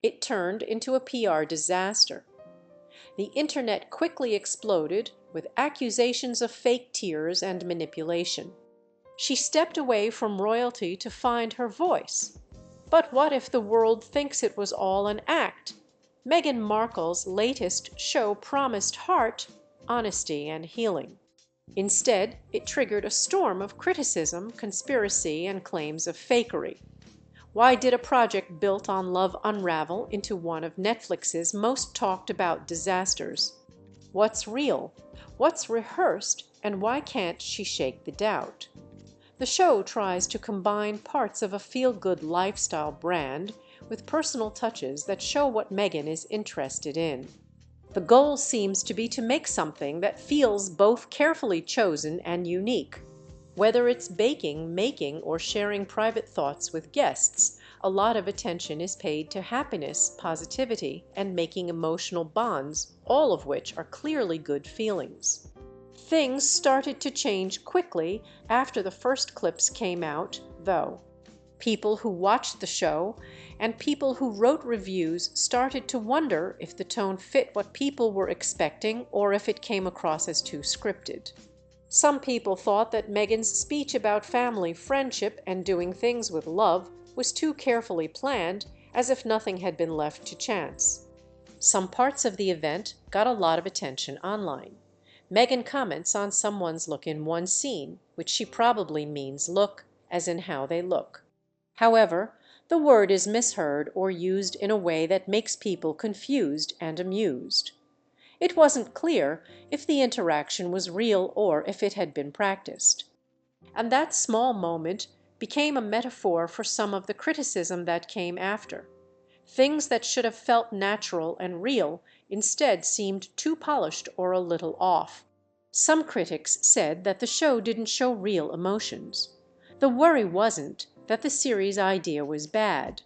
It turned into a PR disaster. The internet quickly exploded with accusations of fake tears and manipulation. She stepped away from royalty to find her voice. But what if the world thinks it was all an act? Meghan Markle's latest show promised heart, honesty, and healing. Instead, it triggered a storm of criticism, conspiracy, and claims of fakery. Why did a project built on love unravel into one of Netflix's most talked about disasters? What's real? What's rehearsed? And why can't she shake the doubt? The show tries to combine parts of a feel-good lifestyle brand with personal touches that show what Meghan is interested in. The goal seems to be to make something that feels both carefully chosen and unique. Whether it's baking, making, or sharing private thoughts with guests, a lot of attention is paid to happiness, positivity, and making emotional bonds, all of which are clearly good feelings. Things started to change quickly after the first clips came out, though. People who watched the show and people who wrote reviews started to wonder if the tone fit what people were expecting or if it came across as too scripted. Some people thought that Meghan's speech about family, friendship, and doing things with love was too carefully planned, as if nothing had been left to chance. Some parts of the event got a lot of attention online. Meghan comments on someone's look in one scene, which she probably means look, as in how they look. However, the word is misheard or used in a way that makes people confused and amused. It wasn't clear if the interaction was real or if it had been practiced. And that small moment became a metaphor for some of the criticism that came after. Things that should have felt natural and real instead seemed too polished or a little off. Some critics said that the show didn't show real emotions. The worry wasn't that the series idea was bad.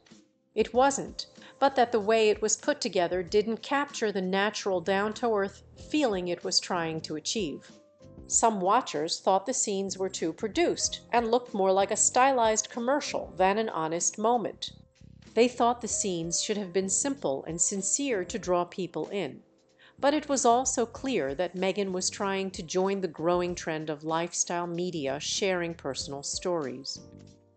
It wasn't, but that the way it was put together didn't capture the natural down-to-earth feeling it was trying to achieve. Some watchers thought the scenes were too produced and looked more like a stylized commercial than an honest moment. They thought the scenes should have been simple and sincere to draw people in. But it was also clear that Meghan was trying to join the growing trend of lifestyle media sharing personal stories.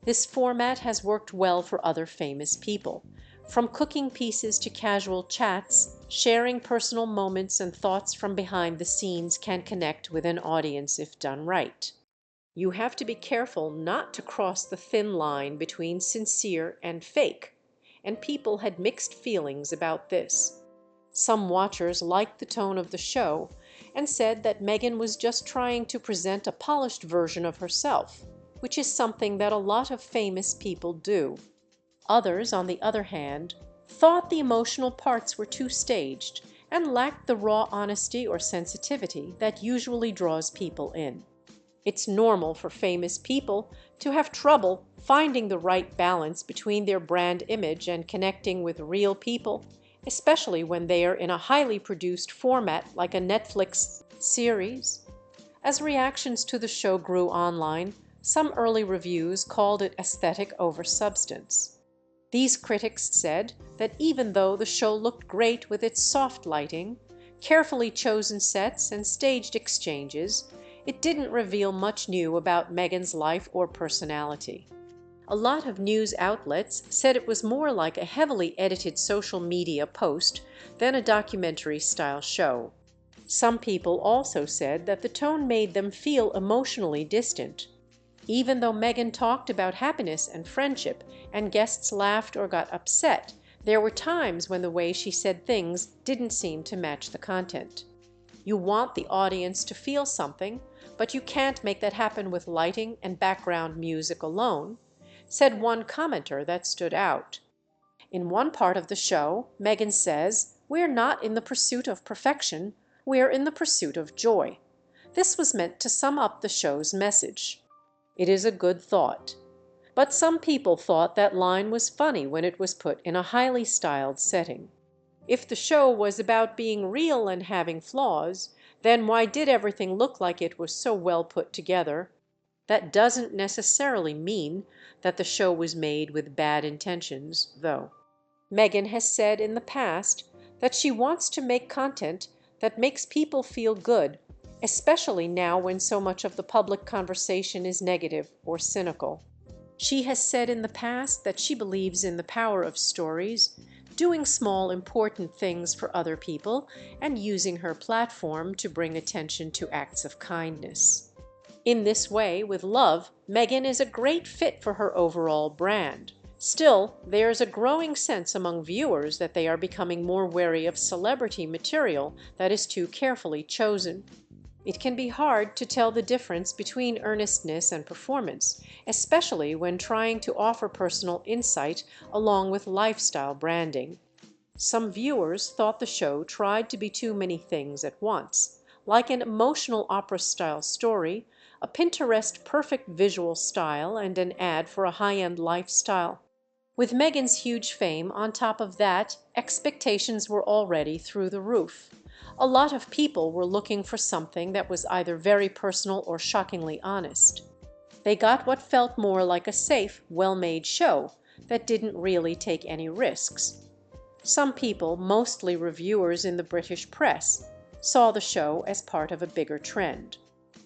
This format has worked well for other famous people. From cooking pieces to casual chats, sharing personal moments and thoughts from behind the scenes can connect with an audience if done right. You have to be careful not to cross the thin line between sincere and fake, and people had mixed feelings about this. Some watchers liked the tone of the show and said that Meghan was just trying to present a polished version of herself, which is something that a lot of famous people do. Others, on the other hand, thought the emotional parts were too staged and lacked the raw honesty or sensitivity that usually draws people in. It's normal for famous people to have trouble finding the right balance between their brand image and connecting with real people, especially when they are in a highly produced format like a Netflix series. As reactions to the show grew online, some early reviews called it aesthetic over substance. These critics said that even though the show looked great with its soft lighting, carefully chosen sets, and staged exchanges, it didn't reveal much new about Meghan's life or personality. A lot of news outlets said it was more like a heavily edited social media post than a documentary-style show. Some people also said that the tone made them feel emotionally distant. Even though Meghan talked about happiness and friendship, and guests laughed or got upset, there were times when the way she said things didn't seem to match the content. You want the audience to feel something, but you can't make that happen with lighting and background music alone, said one commenter that stood out. In one part of the show, Meghan says, "We're not in the pursuit of perfection, we're in the pursuit of joy." This was meant to sum up the show's message. It is a good thought. But some people thought that line was funny when it was put in a highly styled setting. If the show was about being real and having flaws, then why did everything look like it was so well put together? That doesn't necessarily mean that the show was made with bad intentions, though. Meghan has said in the past that she wants to make content that makes people feel good, especially now when so much of the public conversation is negative or cynical. She has said in the past that she believes in the power of stories, doing small important things for other people, and using her platform to bring attention to acts of kindness. In this way, with love, Meghan is a great fit for her overall brand. Still, there's a growing sense among viewers that they are becoming more wary of celebrity material that is too carefully chosen. It can be hard to tell the difference between earnestness and performance, especially when trying to offer personal insight along with lifestyle branding. Some viewers thought the show tried to be too many things at once, like an emotional opera-style story, a Pinterest-perfect visual style, and an ad for a high-end lifestyle. With Meghan's huge fame on top of that, expectations were already through the roof. A lot of people were looking for something that was either very personal or shockingly honest. They got what felt more like a safe, well-made show that didn't really take any risks. Some people, mostly reviewers in the British press, saw the show as part of a bigger trend.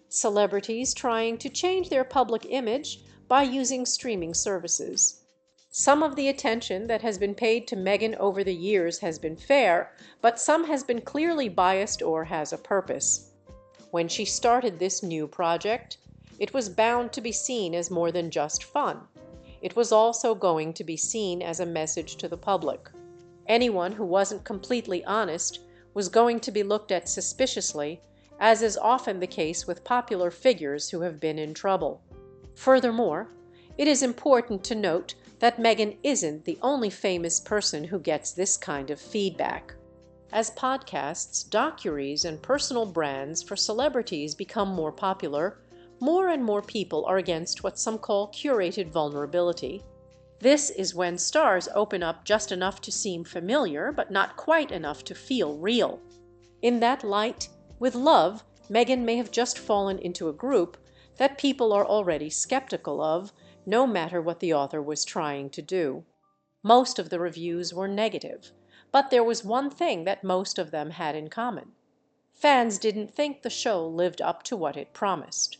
Celebrities trying to change their public image by using streaming services. Some of the attention that has been paid to Meghan over the years has been fair, but some has been clearly biased or has a purpose. When she started this new project, it was bound to be seen as more than just fun. It was also going to be seen as a message to the public. Anyone who wasn't completely honest was going to be looked at suspiciously, as is often the case with popular figures who have been in trouble. Furthermore, it is important to note that Meghan isn't the only famous person who gets this kind of feedback. As podcasts, docuseries, and personal brands for celebrities become more popular, more and more people are against what some call curated vulnerability. This is when stars open up just enough to seem familiar, but not quite enough to feel real. In that light, with love, Meghan may have just fallen into a group that people are already skeptical of, no matter what the author was trying to do. Most of the reviews were negative, but there was one thing that most of them had in common. Fans didn't think the show lived up to what it promised.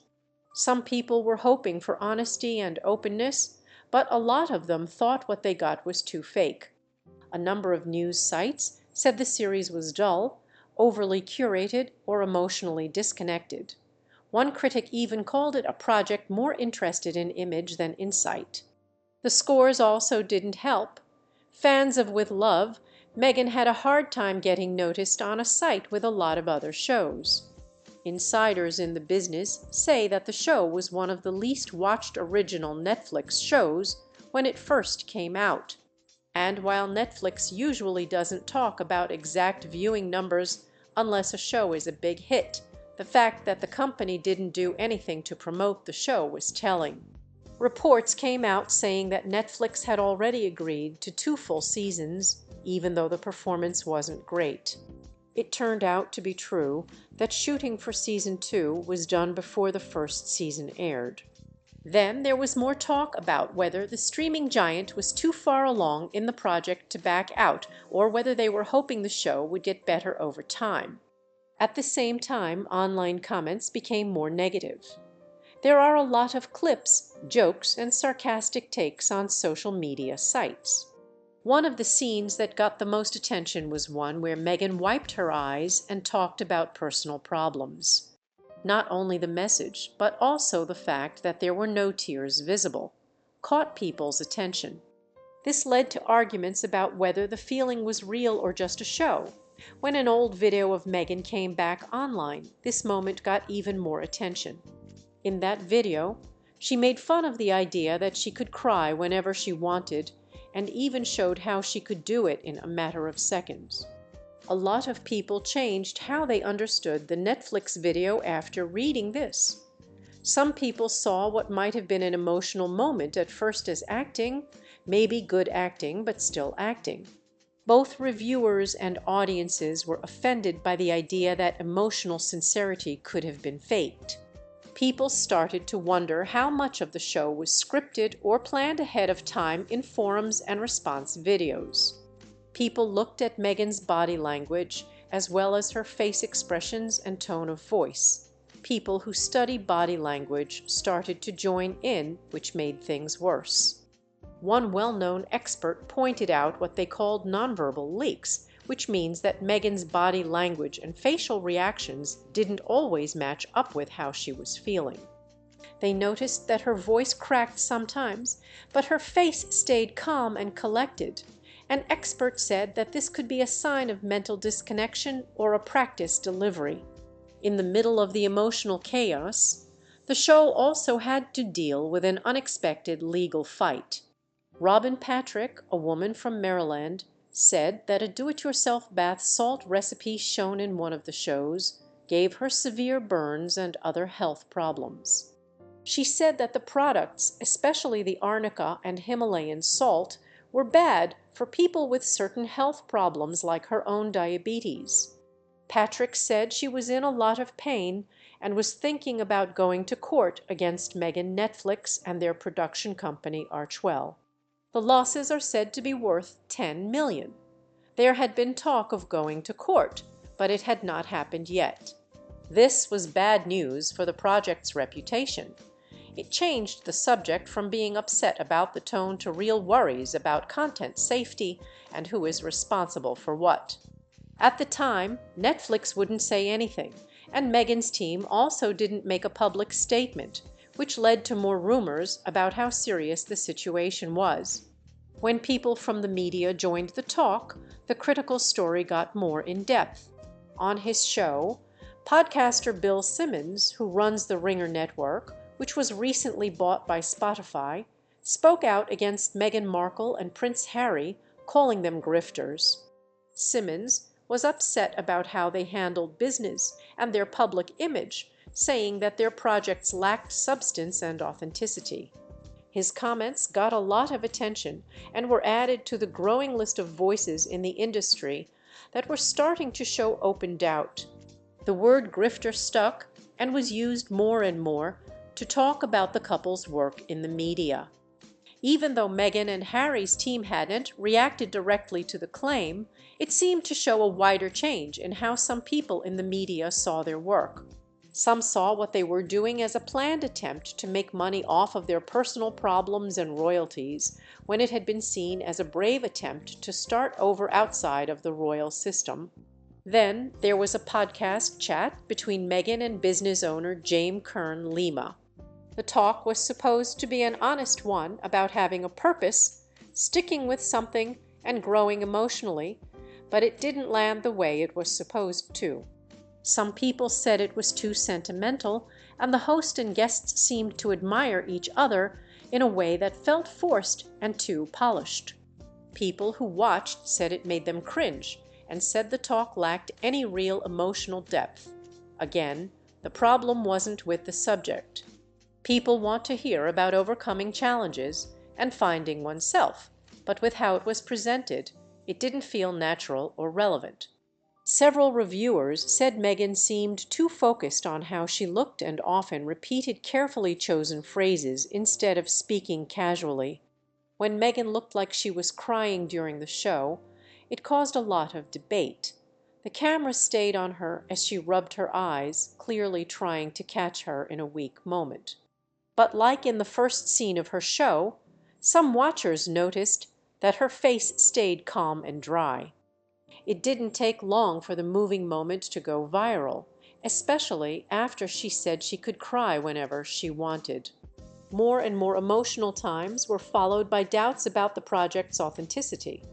Some people were hoping for honesty and openness, but a lot of them thought what they got was too fake. A number of news sites said the series was dull, overly curated, or emotionally disconnected. One critic even called it a project more interested in image than insight. The scores also didn't help. Fans of With Love, Meghan had a hard time getting noticed on a site with a lot of other shows. Insiders in the business say that the show was one of the least watched original Netflix shows when it first came out. And while Netflix usually doesn't talk about exact viewing numbers unless a show is a big hit, the fact that the company didn't do anything to promote the show was telling. Reports came out saying that Netflix had already agreed to 2 full seasons, even though the performance wasn't great. It turned out to be true that shooting for season 2 was done before the first season aired. Then there was more talk about whether the streaming giant was too far along in the project to back out, or whether they were hoping the show would get better over time. At the same time, online comments became more negative. There are a lot of clips, jokes, and sarcastic takes on social media sites. One of the scenes that got the most attention was one where Meghan wiped her eyes and talked about personal problems. Not only the message, but also the fact that there were no tears visible, caught people's attention. This led to arguments about whether the feeling was real or just a show. When an old video of Meghan came back online, this moment got even more attention. In that video, she made fun of the idea that she could cry whenever she wanted, and even showed how she could do it in a matter of seconds. A lot of people changed how they understood the Netflix video after reading this. Some people saw what might have been an emotional moment at first as acting, maybe good acting, but still acting. Both reviewers and audiences were offended by the idea that emotional sincerity could have been faked. People started to wonder how much of the show was scripted or planned ahead of time in forums and response videos. People looked at Meghan's body language as well as her face expressions and tone of voice. People who study body language started to join in, which made things worse. One well-known expert pointed out what they called nonverbal leaks, which means that Meghan's body language and facial reactions didn't always match up with how she was feeling. They noticed that her voice cracked sometimes, but her face stayed calm and collected. An expert said that this could be a sign of mental disconnection or a practice delivery. In the middle of the emotional chaos, the show also had to deal with an unexpected legal fight. Robin Patrick, a woman from Maryland, said that a do-it-yourself bath salt recipe shown in one of the shows gave her severe burns and other health problems. She said that the products, especially the arnica and Himalayan salt, were bad for people with certain health problems like her own diabetes. Patrick said she was in a lot of pain and was thinking about going to court against Meghan, Netflix, and their production company Archwell. The losses are said to be worth $10 million. There had been talk of going to court, but it had not happened yet. This was bad news for the project's reputation. It changed the subject from being upset about the tone to real worries about content safety and who is responsible for what. At the time, Netflix wouldn't say anything, and Meghan's team also didn't make a public statement, which led to more rumors about how serious the situation was. When people from the media joined the talk, the critical story got more in-depth. On his show, podcaster Bill Simmons, who runs the Ringer network, which was recently bought by Spotify, spoke out against Meghan Markle and Prince Harry, calling them grifters. Simmons was upset about how they handled business and their public image, saying that their projects lacked substance and authenticity. His comments got a lot of attention and were added to the growing list of voices in the industry that were starting to show open doubt. The word grifter stuck and was used more and more to talk about the couple's work in the media. Even though Meghan and Harry's team hadn't reacted directly to the claim, it seemed to show a wider change in how some people in the media saw their work. Some saw what they were doing as a planned attempt to make money off of their personal problems and royalties, when it had been seen as a brave attempt to start over outside of the royal system. Then there was a podcast chat between Meghan and business owner James Kern Lima. The talk was supposed to be an honest one about having a purpose, sticking with something, and growing emotionally, but it didn't land the way it was supposed to. Some people said it was too sentimental, and the host and guests seemed to admire each other in a way that felt forced and too polished. People who watched said it made them cringe, and said the talk lacked any real emotional depth. Again, the problem wasn't with the subject. People want to hear about overcoming challenges and finding oneself, but with how it was presented, it didn't feel natural or relevant. Several reviewers said Meghan seemed too focused on how she looked and often repeated carefully chosen phrases instead of speaking casually. When Meghan looked like she was crying during the show, it caused a lot of debate. The camera stayed on her as she rubbed her eyes, clearly trying to catch her in a weak moment. But like in the first scene of her show, some watchers noticed that her face stayed calm and dry. It didn't take long for the moving moment to go viral, especially after she said she could cry whenever she wanted. More and more emotional times were followed by doubts about the project's authenticity.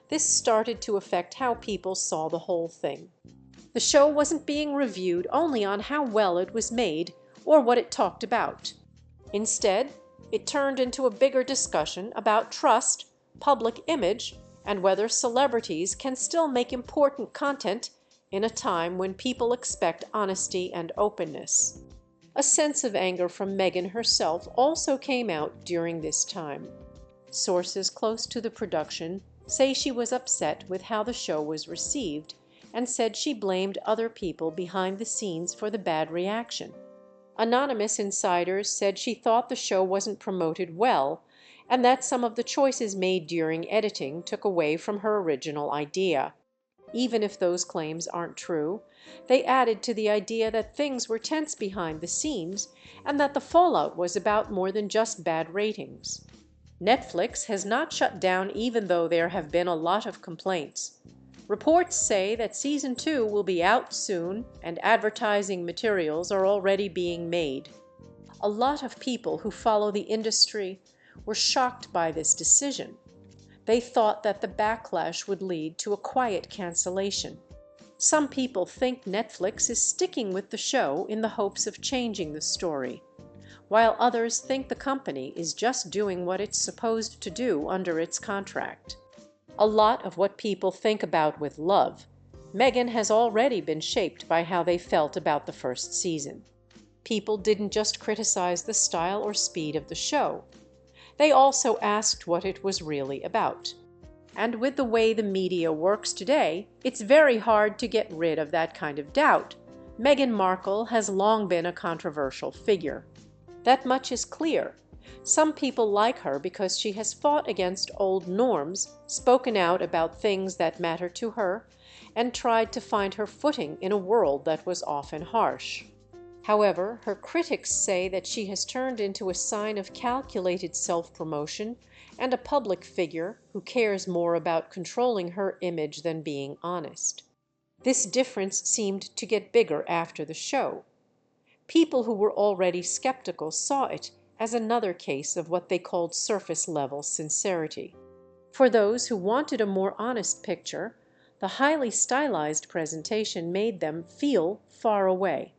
This started to affect how people saw the whole thing. The show wasn't being reviewed only on how well it was made or what it talked about. Instead, it turned into a bigger discussion about trust, public image, and whether celebrities can still make important content in a time when people expect honesty and openness. A sense of anger from Meghan herself also came out during this time. Sources close to the production say she was upset with how the show was received and said she blamed other people behind the scenes for the bad reaction. Anonymous insiders said she thought the show wasn't promoted well and that some of the choices made during editing took away from her original idea. Even if those claims aren't true, they added to the idea that things were tense behind the scenes and that the fallout was about more than just bad ratings. Netflix has not shut down even though there have been a lot of complaints. Reports say that season 2 will be out soon and advertising materials are already being made. A lot of people who follow the industry were shocked by this decision. They thought that the backlash would lead to a quiet cancellation. Some people think Netflix is sticking with the show in the hopes of changing the story, while others think the company is just doing what it's supposed to do under its contract. A lot of what people think about with love, Meghan has already been shaped by how they felt about the first season. People didn't just criticize the style or speed of the show. They also asked what it was really about. And with the way the media works today, it's very hard to get rid of that kind of doubt. Meghan Markle has long been a controversial figure. That much is clear. Some people like her because she has fought against old norms, spoken out about things that matter to her, and tried to find her footing in a world that was often harsh. However, her critics say that she has turned into a sign of calculated self-promotion and a public figure who cares more about controlling her image than being honest. This difference seemed to get bigger after the show. People who were already skeptical saw it as another case of what they called surface-level sincerity. For those who wanted a more honest picture, the highly stylized presentation made them feel far away.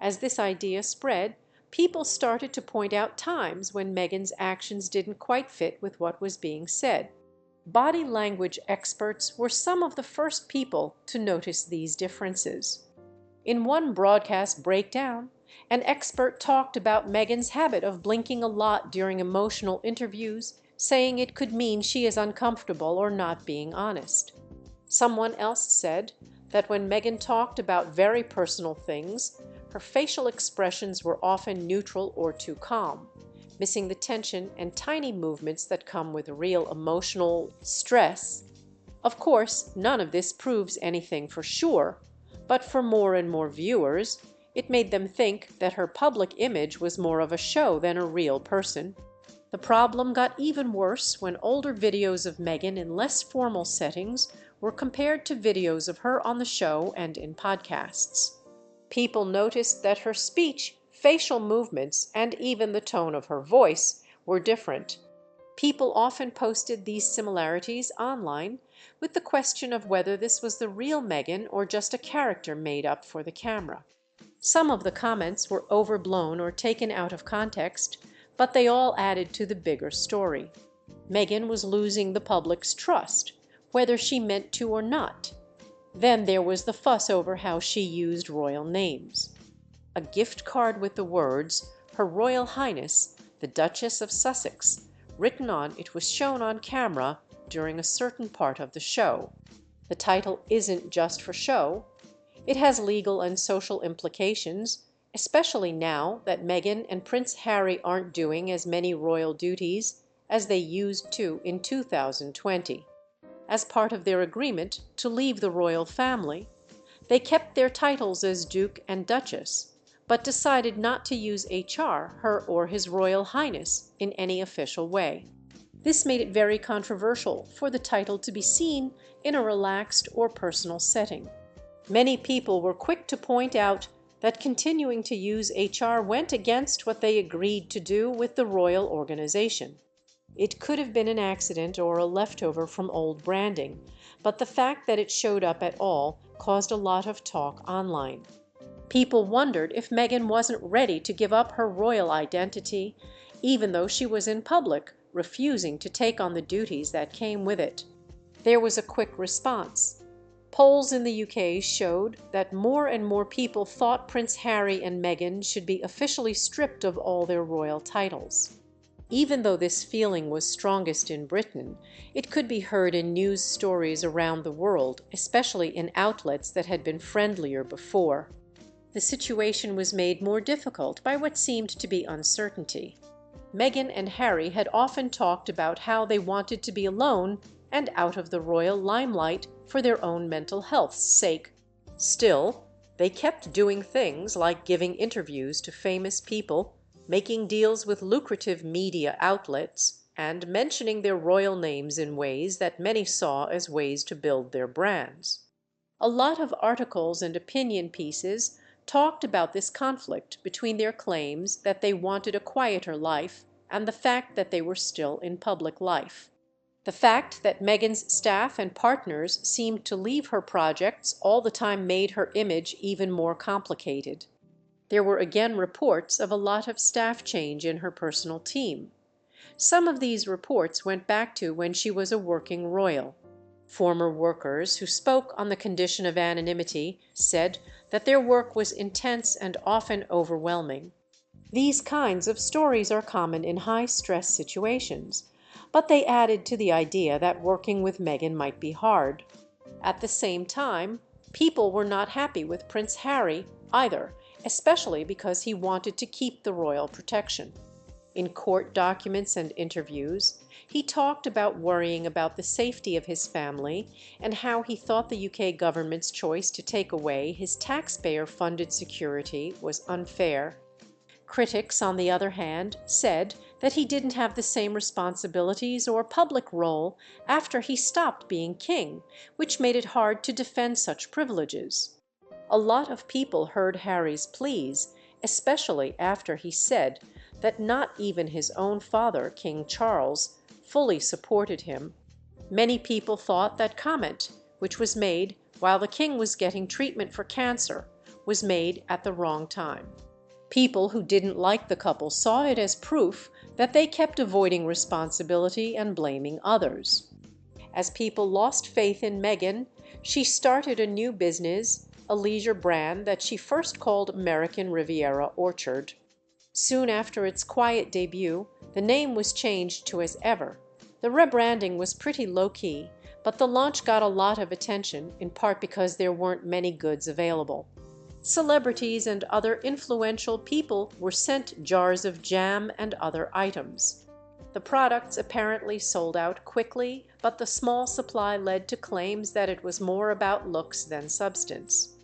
As this idea spread, people started to point out times when Meghan's actions didn't quite fit with what was being said. Body language experts were some of the first people to notice these differences. In one broadcast breakdown, an expert talked about Meghan's habit of blinking a lot during emotional interviews, saying it could mean she is uncomfortable or not being honest. Someone else said that when Meghan talked about very personal things, her facial expressions were often neutral or too calm, missing the tension and tiny movements that come with real emotional stress. Of course, none of this proves anything for sure, but for more and more viewers, it made them think that her public image was more of a show than a real person. The problem got even worse when older videos of Meghan in less formal settings were compared to videos of her on the show and in podcasts. People noticed that her speech, facial movements, and even the tone of her voice were different. People often posted these similarities online with the question of whether this was the real Meghan or just a character made up for the camera. Some of the comments were overblown or taken out of context, but they all added to the bigger story. Meghan was losing the public's trust, whether she meant to or not. Then there was the fuss over how she used royal names. A gift card with the words, "Her Royal Highness, the Duchess of Sussex," written on it was shown on camera during a certain part of the show. The title isn't just for show. It has legal and social implications, especially now that Meghan and Prince Harry aren't doing as many royal duties as they used to in 2020. As part of their agreement to leave the royal family, they kept their titles as Duke and Duchess, but decided not to use HR, her or His Royal Highness, in any official way. This made it very controversial for the title to be seen in a relaxed or personal setting. Many people were quick to point out that continuing to use HR went against what they agreed to do with the royal organization. It could have been an accident or a leftover from old branding, but the fact that it showed up at all caused a lot of talk online. People wondered if Meghan wasn't ready to give up her royal identity, even though she was in public, refusing to take on the duties that came with it. There was a quick response. Polls in the UK showed that more and more people thought Prince Harry and Meghan should be officially stripped of all their royal titles. Even though this feeling was strongest in Britain, it could be heard in news stories around the world, especially in outlets that had been friendlier before. The situation was made more difficult by what seemed to be uncertainty. Meghan and Harry had often talked about how they wanted to be alone and out of the royal limelight for their own mental health's sake. Still, they kept doing things like giving interviews to famous people, making deals with lucrative media outlets, and mentioning their royal names in ways that many saw as ways to build their brands. A lot of articles and opinion pieces talked about this conflict between their claims that they wanted a quieter life and the fact that they were still in public life. The fact that Meghan's staff and partners seemed to leave her projects all the time made her image even more complicated. There were again reports of a lot of staff change in her personal team. Some of these reports went back to when she was a working royal. Former workers who spoke on the condition of anonymity said that their work was intense and often overwhelming. These kinds of stories are common in high-stress situations, but they added to the idea that working with Meghan might be hard. At the same time, people were not happy with Prince Harry either, especially because he wanted to keep the royal protection. In court documents and interviews, he talked about worrying about the safety of his family and how he thought the UK government's choice to take away his taxpayer-funded security was unfair. Critics, on the other hand, said that he didn't have the same responsibilities or public role after he stopped being king, which made it hard to defend such privileges. A lot of people heard Harry's pleas, especially after he said that not even his own father, King Charles, fully supported him. Many people thought that comment, which was made while the king was getting treatment for cancer, was made at the wrong time. People who didn't like the couple saw it as proof that they kept avoiding responsibility and blaming others. As people lost faith in Meghan, she started a new business, a leisure brand that she first called American Riviera Orchard. Soon after its quiet debut, the name was changed to As Ever. The rebranding was pretty low-key, but the launch got a lot of attention, in part because there weren't many goods available. Celebrities and other influential people were sent jars of jam and other items. The products apparently sold out quickly, but the small supply led to claims that it was more about looks than substance.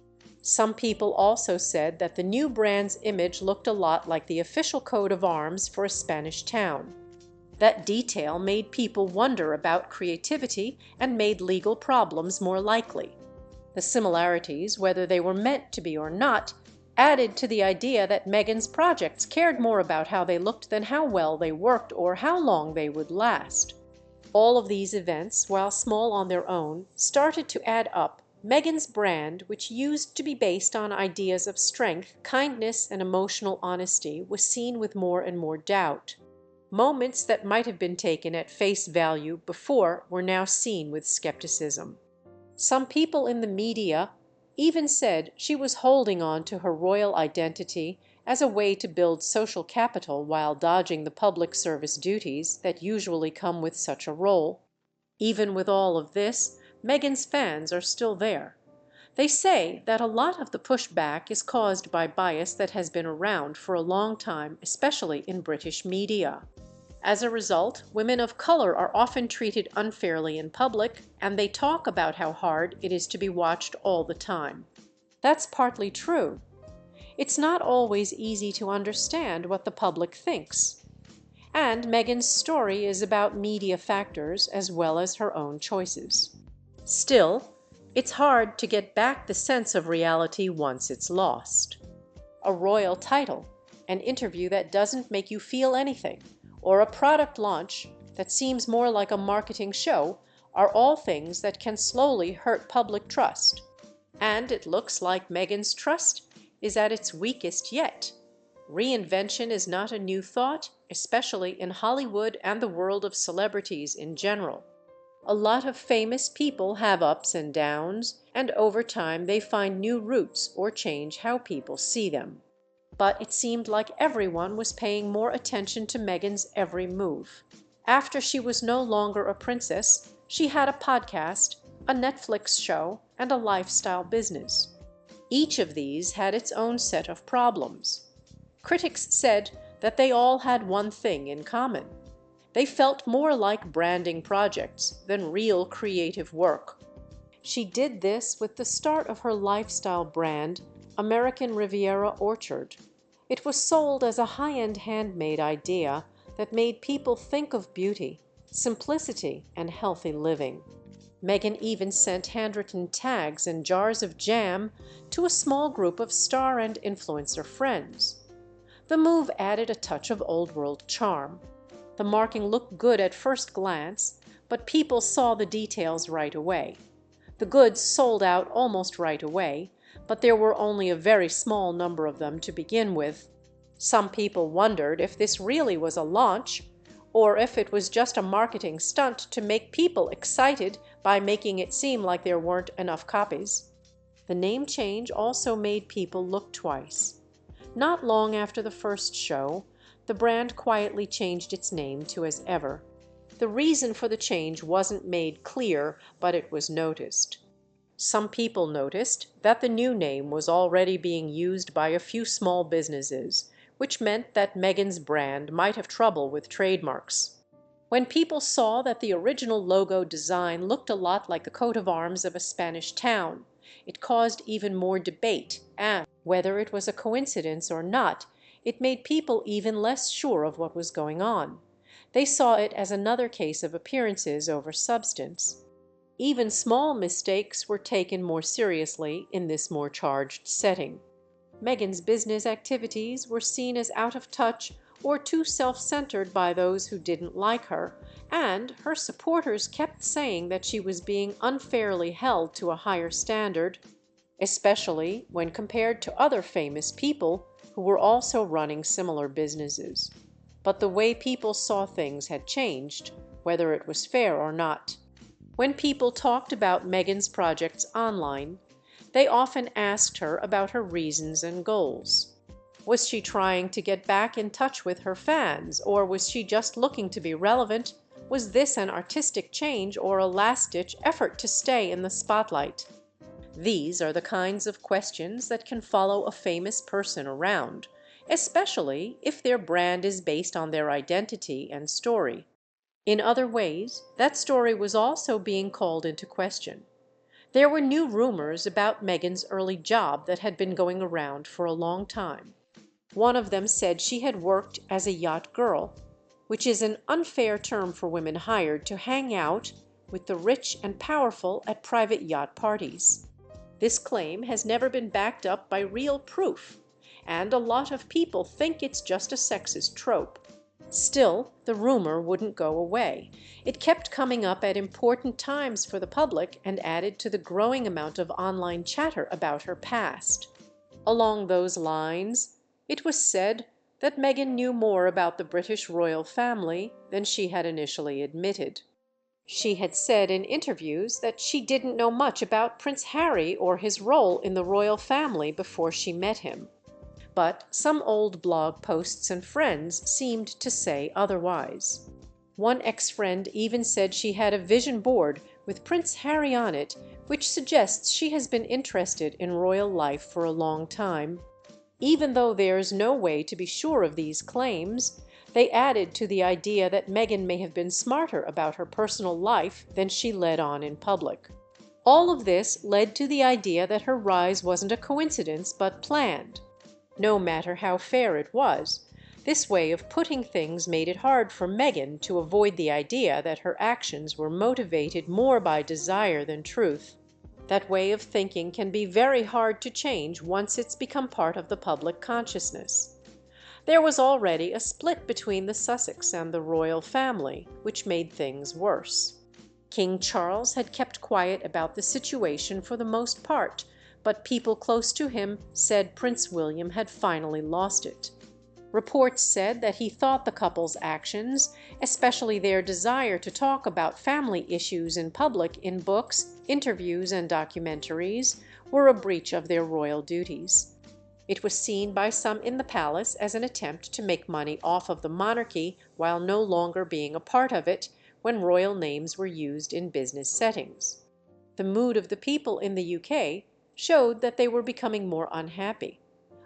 Some people also said that the new brand's image looked a lot like the official coat of arms for a Spanish town. That detail made people wonder about creativity and made legal problems more likely. The similarities, whether they were meant to be or not, added to the idea that Meghan's projects cared more about how they looked than how well they worked or how long they would last. All of these events, while small on their own, started to add up. Meghan's brand, which used to be based on ideas of strength, kindness, and emotional honesty, was seen with more and more doubt. Moments that might have been taken at face value before were now seen with skepticism. Some people in the media even said she was holding on to her royal identity as a way to build social capital while dodging the public service duties that usually come with such a role. Even with all of this, Meghan's fans are still there. They say that a lot of the pushback is caused by bias that has been around for a long time, especially in British media. As a result, women of color are often treated unfairly in public, and they talk about how hard it is to be watched all the time. That's partly true. It's not always easy to understand what the public thinks. And Meghan's story is about media factors as well as her own choices. Still, it's hard to get back the sense of reality once it's lost. A royal title, an interview that doesn't make you feel anything, or a product launch that seems more like a marketing show are all things that can slowly hurt public trust. And it looks like Meghan's trust is at its weakest yet. Reinvention is not a new thought, especially in Hollywood and the world of celebrities in general. A lot of famous people have ups and downs, and over time they find new routes or change how people see them. But it seemed like everyone was paying more attention to Meghan's every move. After she was no longer a princess, she had a podcast, a Netflix show, and a lifestyle business. Each of these had its own set of problems. Critics said that they all had one thing in common. They felt more like branding projects than real creative work. She did this with the start of her lifestyle brand, American Riviera Orchard. It was sold as a high-end handmade idea that made people think of beauty, simplicity, and healthy living. Meghan even sent handwritten tags and jars of jam to a small group of star and influencer friends. The move added a touch of old-world charm. The marking looked good at first glance, but people saw the details right away. The goods sold out almost right away, but there were only a very small number of them to begin with. Some people wondered if this really was a launch, or if it was just a marketing stunt to make people excited by making it seem like there weren't enough copies. The name change also made people look twice. Not long after the first show, the brand quietly changed its name to As Ever. The reason for the change wasn't made clear, but it was noticed. Some people noticed that the new name was already being used by a few small businesses, which meant that Meghan's brand might have trouble with trademarks. When people saw that the original logo design looked a lot like the coat of arms of a Spanish town, it caused even more debate, and, whether it was a coincidence or not, it made people even less sure of what was going on. They saw it as another case of appearances over substance. Even small mistakes were taken more seriously in this more charged setting. Meghan's business activities were seen as out of touch or too self-centered by those who didn't like her, and her supporters kept saying that she was being unfairly held to a higher standard, especially when compared to other famous people who were also running similar businesses. But the way people saw things had changed, whether it was fair or not. When people talked about Meghan's projects online, they often asked her about her reasons and goals. Was she trying to get back in touch with her fans, or was she just looking to be relevant? Was this an artistic change or a last-ditch effort to stay in the spotlight? These are the kinds of questions that can follow a famous person around, especially if their brand is based on their identity and story. In other ways, that story was also being called into question. There were new rumors about Meghan's early job that had been going around for a long time. One of them said she had worked as a yacht girl, which is an unfair term for women hired to hang out with the rich and powerful at private yacht parties. This claim has never been backed up by real proof, and a lot of people think it's just a sexist trope. Still, the rumor wouldn't go away. It kept coming up at important times for the public and added to the growing amount of online chatter about her past. Along those lines, it was said that Meghan knew more about the British royal family than she had initially admitted. She had said in interviews that she didn't know much about Prince Harry or his role in the royal family before she met him. But some old blog posts and friends seemed to say otherwise. One ex-friend even said she had a vision board with Prince Harry on it, which suggests she has been interested in royal life for a long time. Even though there's no way to be sure of these claims, they added to the idea that Meghan may have been smarter about her personal life than she led on in public. All of this led to the idea that her rise wasn't a coincidence but planned. No matter how fair it was, this way of putting things made it hard for Meghan to avoid the idea that her actions were motivated more by desire than truth. That way of thinking can be very hard to change once it's become part of the public consciousness. There was already a split between the Sussex and the royal family, which made things worse. King Charles had kept quiet about the situation for the most part, but people close to him said Prince William had finally lost it. Reports said that he thought the couple's actions, especially their desire to talk about family issues in public in books, interviews, and documentaries, were a breach of their royal duties. It was seen by some in the palace as an attempt to make money off of the monarchy while no longer being a part of it when royal names were used in business settings. The mood of the people in the UK showed that they were becoming more unhappy.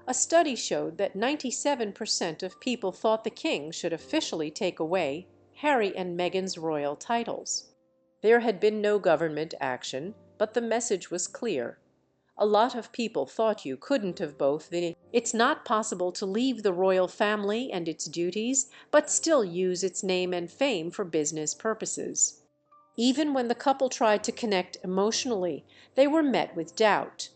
A study showed that 97% of people thought the king should officially take away Harry and Meghan's royal titles. There had been no government action, but the message was clear. A lot of people thought you couldn't have both. It's not possible to leave the royal family and its duties, but still use its name and fame for business purposes. Even when the couple tried to connect emotionally, they were met with doubt.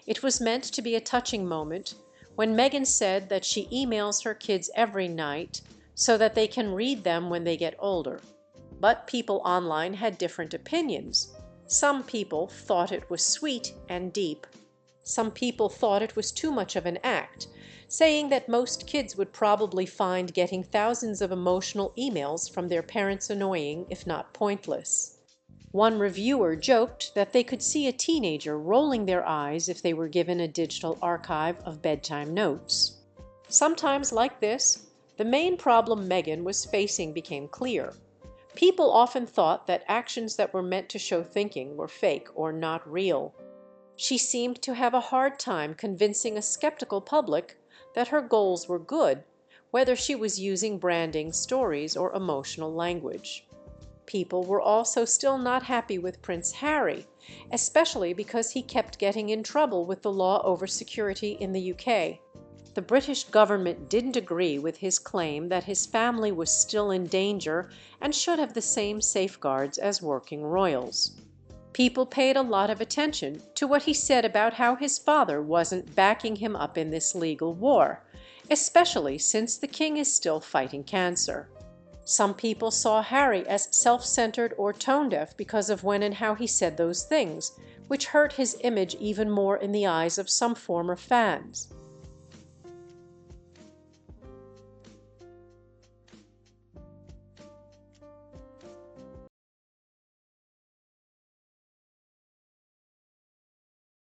It was meant to be a touching moment when Meghan said that she emails her kids every night so that they can read them when they get older. But people online had different opinions. Some people thought it was sweet and deep. Some people thought it was too much of an act, saying that most kids would probably find getting thousands of emotional emails from their parents annoying, if not pointless. One reviewer joked that they could see a teenager rolling their eyes if they were given a digital archive of bedtime notes. Sometimes, like this, the main problem Meghan was facing became clear. People often thought that actions that were meant to show thinking were fake or not real. She seemed to have a hard time convincing a skeptical public that her goals were good, whether she was using branding, stories, or emotional language. People were also still not happy with Prince Harry, especially because he kept getting in trouble with the law over security in the UK. The British government didn't agree with his claim that his family was still in danger and should have the same safeguards as working royals. People paid a lot of attention to what he said about how his father wasn't backing him up in this legal war, especially since the king is still fighting cancer. Some people saw Harry as self-centered or tone-deaf because of when and how he said those things, which hurt his image even more in the eyes of some former fans.